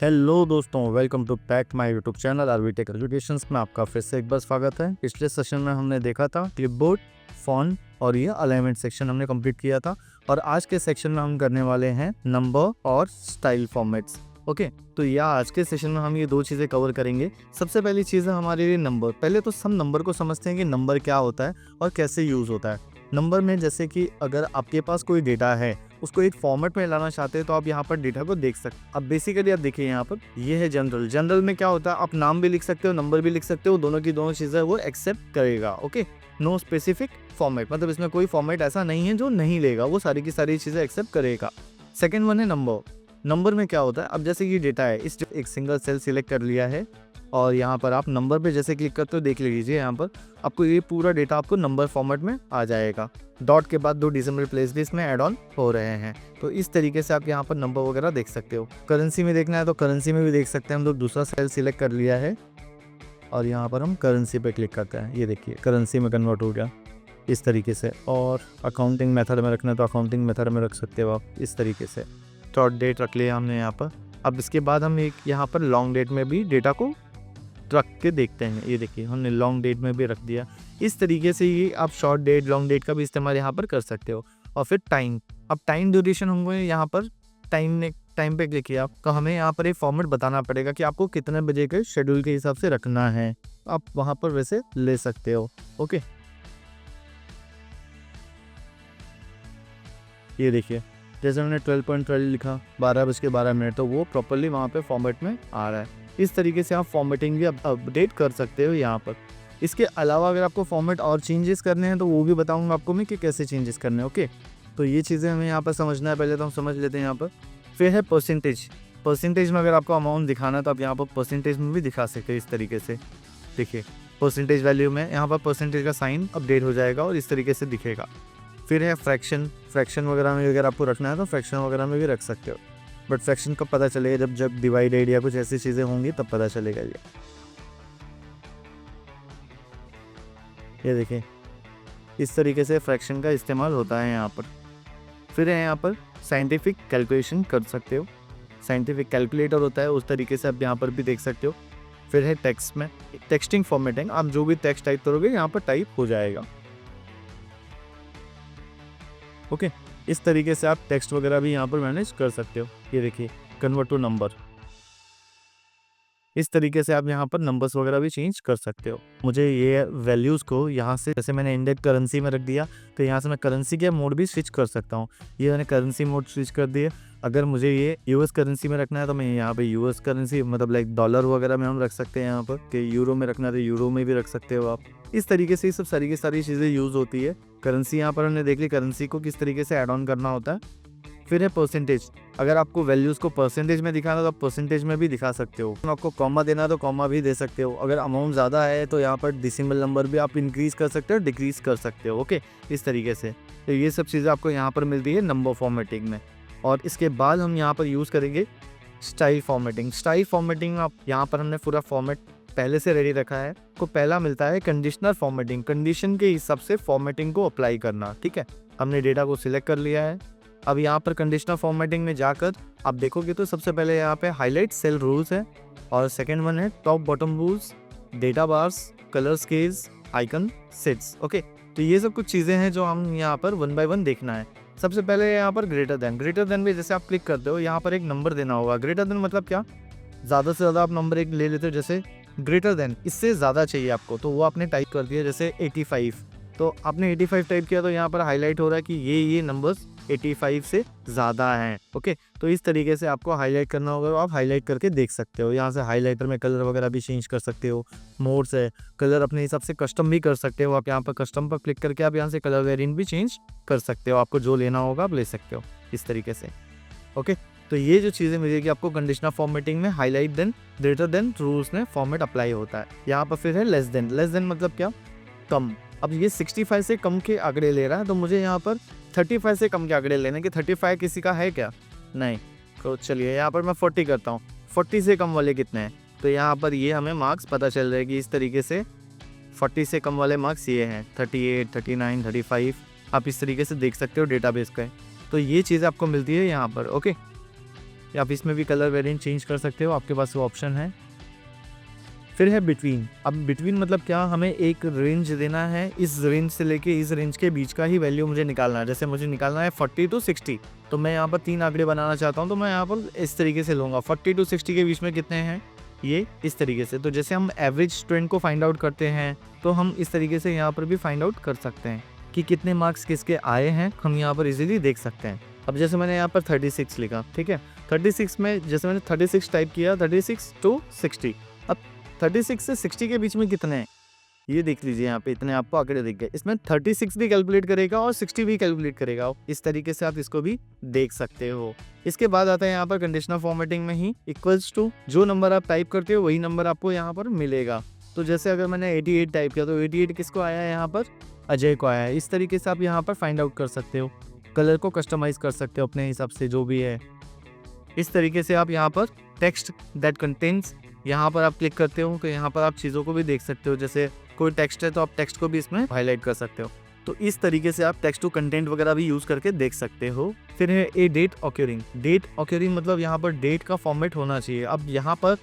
Hello दोस्तों, welcome to back my YouTube channel RVTech educations में आपका फिर से एक बार स्वागत है। पिछले सेशन में हमने देखा था क्लिपबोर्ड, फॉन्ट और ये अलाइनमेंट सेक्शन हमने कंप्लीट किया था और आज के सेक्शन में हम करने वाले हैं नंबर और स्टाइल फॉर्मेट्स। ओके, तो यह आज के सेशन में हम ये दो चीज़ें कवर करेंगे। सबसे पहली चीज़ है हमारे लिए नंबर। पहले तो हम नंबर को समझते हैं कि नंबर क्या होता है और कैसे यूज़ होता है। नंबर में जैसे कि अगर आपके पास कोई डेटा है, उसको एक फॉर्मेट में लाना चाहते हैं तो आप यहाँ पर डेटा को देख सकते हैं। अब बेसिकली आप देखिए यहाँ पर ये है जनरल में क्या होता है, आप नाम भी लिख सकते हो, नंबर भी लिख सकते हो, दोनों की दोनों चीज़ें वो एक्सेप्ट करेगा। ओके, नो स्पेसिफिक फॉर्मेट, मतलब इसमें कोई फॉर्मेट ऐसा नहीं है जो नहीं लेगा, वो सारी की सारी चीज़ें एक्सेप्ट करेगा। सेकेंड वन है नंबर में क्या होता है, अब जैसे ये डेटा है, इस एक सिंगल सेल सिलेक्ट कर लिया है और यहाँ पर आप नंबर पे जैसे क्लिक करते हो, देख लीजिए यहाँ पर आपको ये पूरा डेटा आपको नंबर फॉर्मेट में आ जाएगा। डॉट के बाद 2 डेसिमल प्लेस भी इसमें ऐड ऑन हो रहे हैं, तो इस तरीके से आप यहाँ पर नंबर वगैरह देख सकते हो। करेंसी में देखना है तो करेंसी में भी देख सकते हैं। हम लोग दूसरा सेल सिलेक्ट कर लिया है और यहाँ पर हम करेंसी पे क्लिक करते हैं, ये देखिए करेंसी में कन्वर्ट हो गया इस तरीके से। और अकाउंटिंग मेथड में रखना है तो अकाउंटिंग मेथड में रख सकते हो आप इस तरीके से। शॉर्ट डेट रख लिया हमने यहाँ पर। अब इसके बाद हम एक यहाँ पर लॉन्ग डेट में भी डेटा को रख के देखते हैं, ये देखिए हमने लॉन्ग डेट में भी रख दिया। इस तरीके से ये आप शॉर्ट डेट, लॉन्ग डेट का भी इस्तेमाल यहाँ पर कर सकते हो। और फिर टाइम, अब टाइम ड्यूरेशन होंगे यहाँ पर टाइम पे क्लिक किया आप, तो हमें यहाँ पर एक फॉर्मेट बताना पड़ेगा कि आपको कितने बजे के शेड्यूल के हिसाब से रखना है, आप वहाँ पर वैसे ले सकते हो। ओके, ये देखिए जैसे हमने 12.12 लिखा 12:12, तो वो प्रॉपरली वहाँ पे फॉर्मेट में आ रहा है। इस तरीके से आप फॉर्मेटिंग भी अपडेट कर सकते हो यहाँ पर। इसके अलावा अगर आपको फॉर्मेट और चेंजेस करने हैं तो वो भी बताऊंगा आपको मैं कि कैसे चेंजेस करने हैं। ओके, तो ये चीज़ें हमें यहाँ पर समझना है, पहले तो हम समझ लेते हैं यहाँ पर। फिर है परसेंटेज में अगर आपको अमाउंट दिखाना है तो आप यहाँ पर परसेंटेज में भी दिखा सकते हैं इस तरीके से। देखिए परसेंटेज वैल्यू में यहाँ पर परसेंटेज का साइन अपडेट हो जाएगा और इस तरीके से दिखेगा। फिर है फ्रैक्शन वगैरह में अगर आपको रखना है तो फ्रैक्शन वगैरह में भी रख सकते हो, बट फ्रैक्शन कब पता चलेगा, जब डिवाइडेड या कुछ ऐसी चीज़ें होंगी तब पता चलेगा। ये देखिए इस तरीके से फ्रैक्शन का इस्तेमाल होता है यहाँ पर। फिर है यहाँ पर साइंटिफिक कैलकुलेशन कर सकते हो, साइंटिफिक कैलकुलेटर होता है, उस तरीके से आप यहाँ पर भी देख सकते हो। फिर है टेक्स्ट में टेक्सटिंग फॉर्मेटिंग, आप जो भी टेक्स्ट टाइप करोगे यहाँ पर टाइप हो जाएगा। ओके, इस तरीके से आप टेक्स्ट वगैरह भी यहाँ पर मैनेज कर सकते हो। ये देखिए कन्वर्ट टू नंबर, इस तरीके से आप यहाँ पर नंबर्स वगैरह भी चेंज कर सकते हो। मुझे ये वैल्यूज़ को यहाँ से, जैसे मैंने इंडेक्स करेंसी में रख दिया तो यहाँ से मैं करेंसी के मोड भी स्विच कर सकता हूँ। ये मैंने करेंसी मोड स्विच कर दिए। अगर मुझे ये यूएस करेंसी में रखना है तो मैं यहाँ पे यूएस करेंसी, मतलब लाइक डॉलर वगैरह में हम रख सकते हैं यहाँ पर, कि यूरो में रखना है तो यूरो में भी रख सकते हो आप। इस तरीके से ये सब सारी की सारी चीज़ें यूज़ होती है। करेंसी यहाँ पर हमने देख ली, करेंसी को किस तरीके से ऐड ऑन करना होता है। फिर है परसेंटेज, अगर आपको वैल्यूज़ को परसेंटेज में दिखाना तो आप परसेंटेज में भी दिखा सकते हो। आपको कॉमा देना है तो कॉमा भी दे सकते हो। अगर अमाउंट ज़्यादा है तो यहाँ पर डेसिमल नंबर भी आप इंक्रीज़ कर सकते हो, डिक्रीज़ कर सकते हो। ओके, इस तरीके से तो ये सब चीज़ें आपको यहाँ पर मिलती है नंबर फॉर्मेटिंग में। और इसके बाद हम यहाँ पर यूज़ करेंगे स्टाइल फॉर्मेटिंग में आप यहाँ पर हमने पूरा फॉर्मेट पहले से रेडी रखा है। को पहला मिलता है कंडीशनल फॉर्मेटिंग, कंडीशन के हिसाब से फॉर्मेटिंग को अप्लाई करना। ठीक है, हमने डेटा को सिलेक्ट कर लिया है। अब यहाँ पर कंडीशनल फॉर्मेटिंग में जाकर आप देखोगे तो सबसे पहले यहाँ पे हाईलाइट सेल रूल्स है और सेकंड वन है top bottom rules, data bars, colour scales, icon sets. Okay, तो ये सब कुछ चीज़ें हैं जो हम यहाँ पर वन बाय वन देखना है। सबसे पहले यहाँ पर ग्रेटर देन में जैसे आप क्लिक करते हो यहाँ पर एक नंबर देना होगा। ग्रेटर देन मतलब क्या, ज़्यादा से ज़्यादा आप नंबर एक ले लेते हो, जैसे ग्रेटर देन इससे ज़्यादा चाहिए आपको तो वो आपने टाइप कर दिया, जैसे 85, तो आपने 85 टाइप किया तो यहाँ पर हाईलाइट हो रहा है कि ये नंबर्स 85 से ज़्यादा हैं। ओके, तो इस तरीके से आपको हाईलाइट करना होगा, आप हाईलाइट करके देख सकते हो। यहाँ से हाईलाइटर में कलर वगैरह भी चेंज कर सकते हो, मोड्स है, कलर अपने हिसाब से कस्टम भी कर सकते हो। आप यहाँ पर कस्टम पर क्लिक करके आप यहाँ से कलर वेरिएंट भी चेंज कर सकते हो, आपको जो लेना होगा आप ले सकते हो इस तरीके से। ओके, तो ये जो चीज़ें मिलेगी आपको कंडीशनल फॉर्मेटिंग में, highlight then, greater than rules में फॉर्मेट अप्लाई होता है। यहाँ पर फिर है लेस देन मतलब क्या, कम। अब ये 65 से कम के आंकड़े ले रहा है तो मुझे यहाँ पर 35 से कम के आंकड़े लेने कि 35 किसी का है क्या, नहीं। तो चलिए यहाँ पर मैं 40 करता हूँ, 40 से कम वाले कितने हैं, तो यहाँ पर ये हमें मार्क्स पता चल जाएगी इस तरीके से। 40 से कम वाले मार्क्स ये हैं 38, 39, 35, आप इस तरीके से देख सकते हो डेटाबेस का। तो ये चीज़ आपको मिलती है यहाँ पर। ओके, आप इसमें भी कलर वेरिएंट चेंज कर सकते हो, आपके पास वो ऑप्शन है। फिर है बिटवीन। अब बिटवीन मतलब क्या, हमें एक रेंज देना है, इस रेंज से लेके इस रेंज के बीच का ही वैल्यू मुझे निकालना है। जैसे मुझे निकालना है 40 to 60, तो मैं यहाँ पर 3 आंकड़े बनाना चाहता हूँ, तो मैं यहाँ पर इस तरीके से लूँगा। 40 to 60 के बीच में कितने हैं, ये इस तरीके से। तो जैसे हम एवरेज स्टूडेंट को फाइंड आउट करते हैं, तो हम इस तरीके से यहाँ पर भी फाइंड आउट कर सकते हैं कि कितने मार्क्स किसके आए हैं, हम यहाँ पर इजीली देख सकते हैं। अब जैसे मैंने यहाँ पर 36 लिखा, ठीक है, 36 में जैसे मैंने 36 टाइप किया, 36 to 60। अब 36 से 60 के बीच में कितने हैं, ये देख लीजिए, यहाँ पे इतने आपको आंकड़े दिख गए। इसमें 36 भी कैलकुलेट करेगा और 60 भी कैलकुलेट करेगा। इस तरीके से आप इसको भी देख सकते हो। इसके बाद आता है यहाँ पर कंडीशनल फॉर्मेटिंग में ही इक्वल्स टू, जो नंबर आप टाइप करते हो वही नंबर आपको यहाँ पर मिलेगा। तो जैसे अगर मैंने 88 टाइप किया, तो 88 किसको आया है, यहाँ पर अजय को आया है। इस तरीके से आप यहाँ पर फाइंड आउट कर सकते हो, कलर को कस्टमाइज कर सकते हो अपने हिसाब से, जो भी है। इस तरीके से आप यहाँ पर टेक्स्ट दैट कंटेन्स, यहाँ पर आप क्लिक करते हो तो यहाँ पर आप चीज़ों को भी देख सकते हो। जैसे कोई टेक्स्ट है तो आप टेक्स्ट को भी इसमें हाईलाइट कर सकते हो। तो इस तरीके से आप टेक्स्ट टू कंटेंट वगैरह भी यूज़ करके देख सकते हो। फिर है ए डेट ऑक्यूरिंग। डेट ऑक्यूरिंग मतलब यहाँ पर डेट का फॉर्मेट होना चाहिए। अब यहाँ पर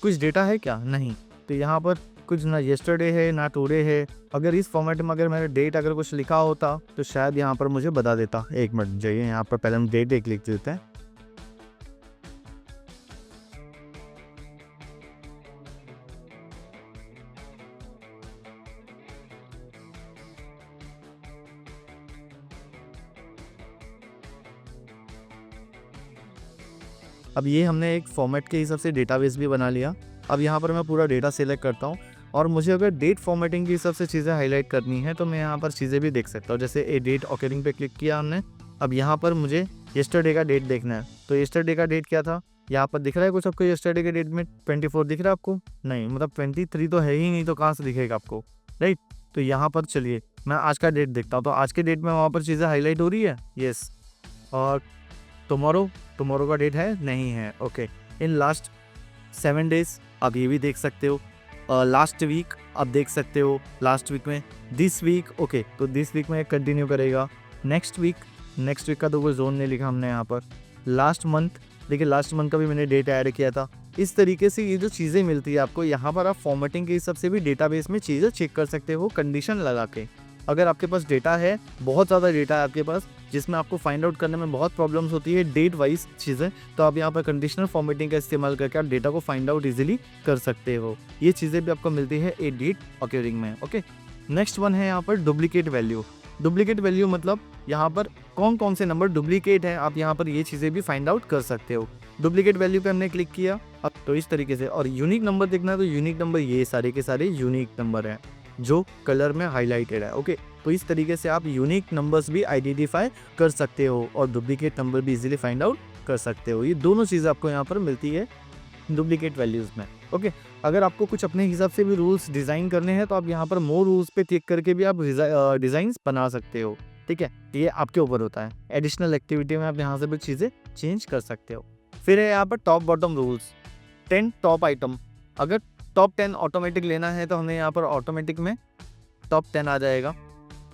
कुछ डेटा है क्या, नहीं, तो यहाँ पर कुछ ना येस्टरडे है ना टुडे है। अगर इस फॉर्मेट में अगर मैंने डेट अगर कुछ लिखा होता तो शायद यहाँ पर मुझे बता देता। एक मिनट जाइए, यहाँ पर पहले हम डेट एक लिख देते हैं। अब ये हमने एक फॉर्मेट के हिसाब से डेटाबेस भी बना लिया। अब यहाँ पर मैं पूरा डेटा सेलेक्ट करता हूँ और मुझे अगर डेट फॉर्मेटिंग के हिसाब से चीज़ें हाईलाइट करनी है तो मैं यहाँ पर चीज़ें भी देख सकता हूँ। जैसे ए डेट ऑक्यूरिंग पे क्लिक किया हमने। अब यहाँ पर मुझे येस्टरडे का डेट देखना है, तो येस्टरडे का डेट क्या था, यहाँ पर दिख रहा है कुछ आपको येस्टरडे के डेट में 24 दिख रहा है आपको, नहीं, मतलब 23 तो है ही नहीं, तो कहाँ से दिखेगा आपको, राइट। तो यहाँ पर चलिए मैं आज का डेट देखता हूँ, तो आज के डेट में वहाँ पर चीज़ें हाईलाइट हो रही है, येस। और टुमारो का डेट है, नहीं है, ओके। इन लास्ट 7 डेज आप ये भी देख सकते हो। लास्ट वीक आप देख सकते हो, लास्ट वीक में दिस वीक, ओके, तो दिस वीक में कंटिन्यू करेगा। नेक्स्ट वीक का तो कोई जोन नहीं लिखा हमने यहाँ पर। लास्ट मंथ, देखिए लास्ट मंथ का भी मैंने डेट ऐड किया था। इस तरीके से ये जो चीज़ें मिलती है आपको, यहाँ पर आप फॉर्मेटिंग के हिसाब से भी डेटाबेस में चीज़ें चेक कर सकते हो कंडीशन लगा के। अगर आपके पास डेटा है, बहुत ज़्यादा डेटा है आपके पास, जिसमें आपको फाइंड आउट करने में बहुत प्रॉब्लम्स होती है डेट वाइज चीज़ें, तो आप यहाँ पर कंडीशनल फॉर्मेटिंग का इस्तेमाल करके आप डेटा को फाइंड आउट इजीली कर सकते हो। ये चीज़ें भी आपको मिलती है ए डेट ऑक्यूरिंग में, ओके। नेक्स्ट वन है यहाँ पर डुप्लीकेट वैल्यू। डुप्लीकेट वैल्यू मतलब यहाँ पर कौन कौन से नंबर डुप्लीकेट है, आप यहाँ पर ये चीज़ें भी फाइंड आउट कर सकते हो। डुप्लीकेट वैल्यू पे हमने क्लिक किया, अब तो इस तरीके से। और यूनिक नंबर देखना है तो यूनिक नंबर ये सारे के सारे यूनिक नंबर हैं जो कलर में हाईलाइटेड है, ओके। तो इस तरीके से आप यूनिक नंबर्स भी आइडेंटिफाई कर सकते हो और डुप्लीकेट नंबर भी इजीली फाइंड आउट कर सकते हो। ये दोनों चीज़ें आपको यहाँ पर मिलती है डुप्लीकेट वैल्यूज़ में, ओके। अगर आपको कुछ अपने हिसाब से भी रूल्स डिज़ाइन करने हैं तो आप यहाँ पर मोर रूल्स पे क्लिक करके भी आप डिज़ाइंस बना सकते हो, ठीक है। ये आपके ऊपर होता है। एडिशनल एक्टिविटी में आप यहाँ से भी चीज़ें चेंज कर सकते हो। फिर है यहाँ पर top bottom rules. 10 top item, अगर टॉप 10 ऑटोमेटिक लेना है तो हमें यहाँ पर ऑटोमेटिक में टॉप 10 आ जाएगा,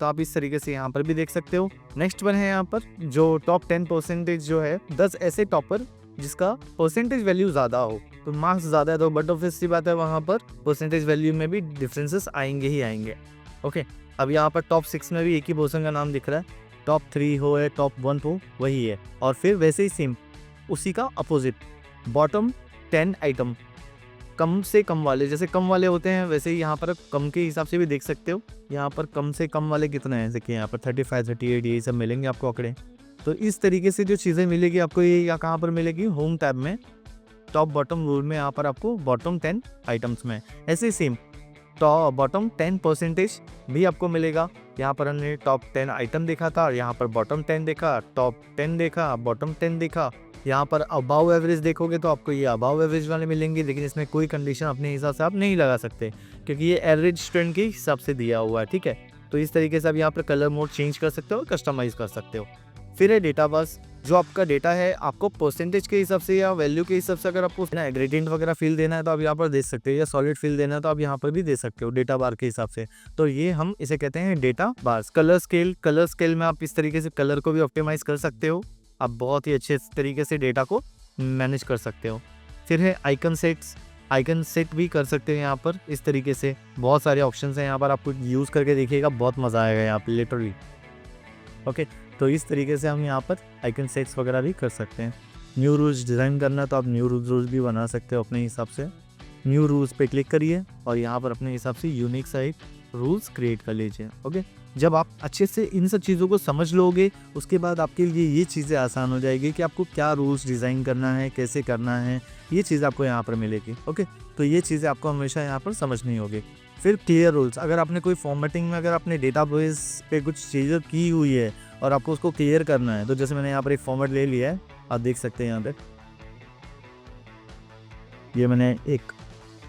तो आप इस तरीके से यहाँ पर भी देख सकते हो। नेक्स्ट वन है यहाँ पर जो टॉप 10% जो है, 10 ऐसे टॉपर जिसका परसेंटेज वैल्यू ज़्यादा हो, तो मार्क्स ज़्यादा है तो बट ऑब्वियस सी बात है वहाँ पर परसेंटेज वैल्यू में भी डिफरेंसेस आएंगे ही आएंगे, ओके। अब यहाँ पर टॉप 6 में भी एक ही पर्सन का नाम दिख रहा है, टॉप 3 हो या टॉप 1 हो वही है। और फिर वैसे ही सेम उसी का अपोजिट बॉटम 10 आइटम, कम से कम वाले, जैसे कम वाले होते हैं वैसे ही यहाँ पर कम के हिसाब से भी देख सकते हो। यहाँ पर कम से कम वाले कितने हैं, देखिए यहाँ पर 35, 38 ये सब मिलेंगे आपको आंकड़े। तो इस तरीके से जो चीज़ें मिलेगी आपको, ये या कहाँ पर मिलेगी, होम टैब में टॉप बॉटम रूल में, यहाँ पर आपको बॉटम 10 आइटम्स में। ऐसे सेम टॉप बॉटम 10% भी आपको मिलेगा। यहाँ पर हमने टॉप 10 आइटम देखा था, यहाँ पर बॉटम 10 देखा, टॉप 10 देखा, बॉटम 10 देखा। यहाँ पर अबाव एवरेज देखोगे तो आपको ये अबाव एवरेज वाले मिलेंगे, लेकिन इसमें कोई कंडीशन अपने हिसाब से आप नहीं लगा सकते क्योंकि ये एवरेज स्टूडेंट के हिसाब से दिया हुआ है, ठीक है। तो इस तरीके से आप यहाँ पर कलर मोड चेंज कर सकते हो, कस्टमाइज कर सकते हो। फिर है डेटा बस, जो आपका डेटा है आपको परसेंटेज के हिसाब से या वैल्यू के हिसाब से अगर आपको ना ग्रेडियंट वगैरह फील देना है तो आप यहाँ पर दे सकते हो, या सॉलिड फील देना है तो आप यहाँ पर भी दे सकते हो डेटा बार के हिसाब से। तो ये हम इसे कहते हैं डेटा बार्स। कलर स्केल में आप इस तरीके से कलर को भी ऑप्टिमाइज कर सकते हो। आप बहुत ही अच्छे तरीके से डेटा को मैनेज कर सकते हो। फिर है आइकन सेट्स, आइकन सेट भी कर सकते हैं यहाँ पर इस तरीके से। बहुत सारे ऑप्शंस हैं यहाँ पर, आपको यूज़ करके देखिएगा, बहुत मज़ा आएगा यहाँ पर लिटरली। ओके, तो इस तरीके से हम यहाँ पर आइकन सेट्स वगैरह भी कर सकते हैं। न्यू रूल्स डिज़ाइन करना तो आप न्यू रूल्स भी बना सकते हो अपने हिसाब से। न्यू रूल्स पे क्लिक करिए और यहाँ पर अपने हिसाब से यूनिक सा एक रूल्स क्रिएट कर लीजिए। ओके, जब आप अच्छे से इन सब चीज़ों को समझ लोगे, उसके बाद आपके लिए ये चीज़ें आसान हो जाएगी कि आपको क्या रूल्स डिज़ाइन करना है, कैसे करना है, ये चीज़ आपको यहाँ पर मिलेगी। ओके, तो ये चीज़ें आपको हमेशा यहाँ पर समझनी होगी। फिर क्लियर रूल्स, अगर आपने कोई फॉर्मेटिंग में अगर आपने डेटाबेस पे कुछ चीज़ें की हुई है और आपको उसको क्लियर करना है, तो जैसे मैंने यहाँ पर एक फॉर्मेट ले लिया है, आप देख सकते हैं यहाँ पे, ये मैंने एक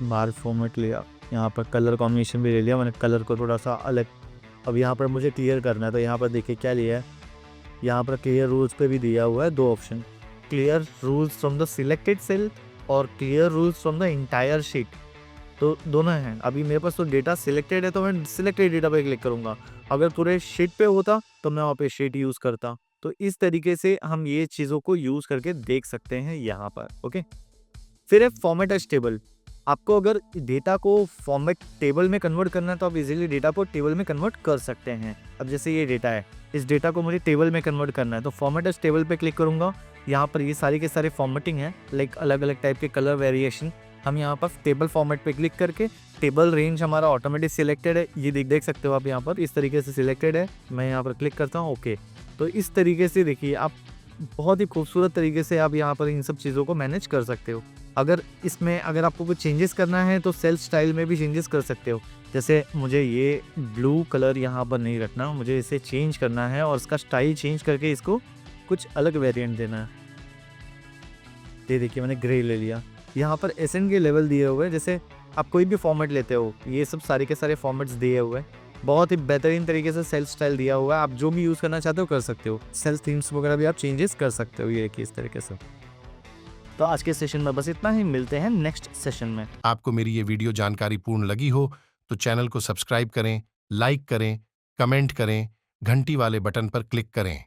बार फॉर्मेट लिया, यहाँ पर कलर कॉम्बिनेशन भी ले लिया मैंने, कलर को थोड़ा सा अलग। अब यहाँ पर मुझे क्लियर करना है, तो यहाँ पर देखिए क्या लिया है, यहाँ पर क्लियर रूल्स पे भी दिया हुआ है 2 option, clear rules from the selected cell और clear rules from the entire sheet. तो दोनों हैं। अभी मेरे पास तो डेटा सिलेक्टेड है, तो मैं सिलेक्टेड डेटा पे क्लिक करूँगा। अगर पूरे शीट पे होता तो मैं वहाँ पे शीट यूज़ करता। तो इस तरीके से हम ये चीज़ों को यूज़ करके देख सकते हैं यहाँ पर। ओके, फिर है फॉर्मेट एज टेबल। आपको अगर डेटा को फॉर्मेट टेबल में कन्वर्ट करना है, तो आप इजीली डेटा को टेबल में कन्वर्ट कर सकते हैं। अब जैसे ये डेटा है, इस डेटा को मुझे टेबल में कन्वर्ट करना है, तो फॉर्मेट एज टेबल पे क्लिक करूँगा। यहाँ पर ये सारे के सारे फॉर्मेटिंग है, लाइक अलग अलग टाइप के कलर वेरिएशन। हम यहाँ पर टेबल फॉर्मेट पे क्लिक करके टेबल रेंज हमारा ऑटोमेटिक सिलेक्टेड है, ये देख सकते हो आप यहाँ पर, इस तरीके से सिलेक्टेड है। मैं यहाँ पर क्लिक करता हूँ ओके। तो इस तरीके से देखिए आप बहुत ही खूबसूरत तरीके से आप यहाँ पर इन सब चीज़ों को मैनेज कर सकते हो। अगर आपको कुछ चेंजेस करना है तो सेल स्टाइल में भी चेंजेस कर सकते हो। जैसे मुझे ये ब्लू कलर यहाँ पर नहीं रखना, मुझे इसे चेंज करना है और इसका स्टाइल चेंज करके इसको कुछ अलग वेरिएंट देना है। ये देखिए मैंने ग्रे ले लिया। यहाँ पर एसएन के लेवल दिए हुए हैं, जैसे आप कोई भी फॉर्मेट लेते हो, ये सब सारे के सारे फॉर्मेट्स दिए हुए हैं। बहुत ही बेहतरीन तरीके से सेल स्टाइल दिया हुआ है, आप जो भी यूज़ करना चाहते हो कर सकते हो। सेल थीम्स वगैरह भी आप चेंजेस कर सकते हो ये इस तरीके से। तो आज के सेशन में बस इतना ही, मिलते हैं नेक्स्ट सेशन में। आपको मेरी ये वीडियो जानकारी पूर्ण लगी हो तो चैनल को सब्सक्राइब करें, लाइक करें, कमेंट करें, घंटी वाले बटन पर क्लिक करें।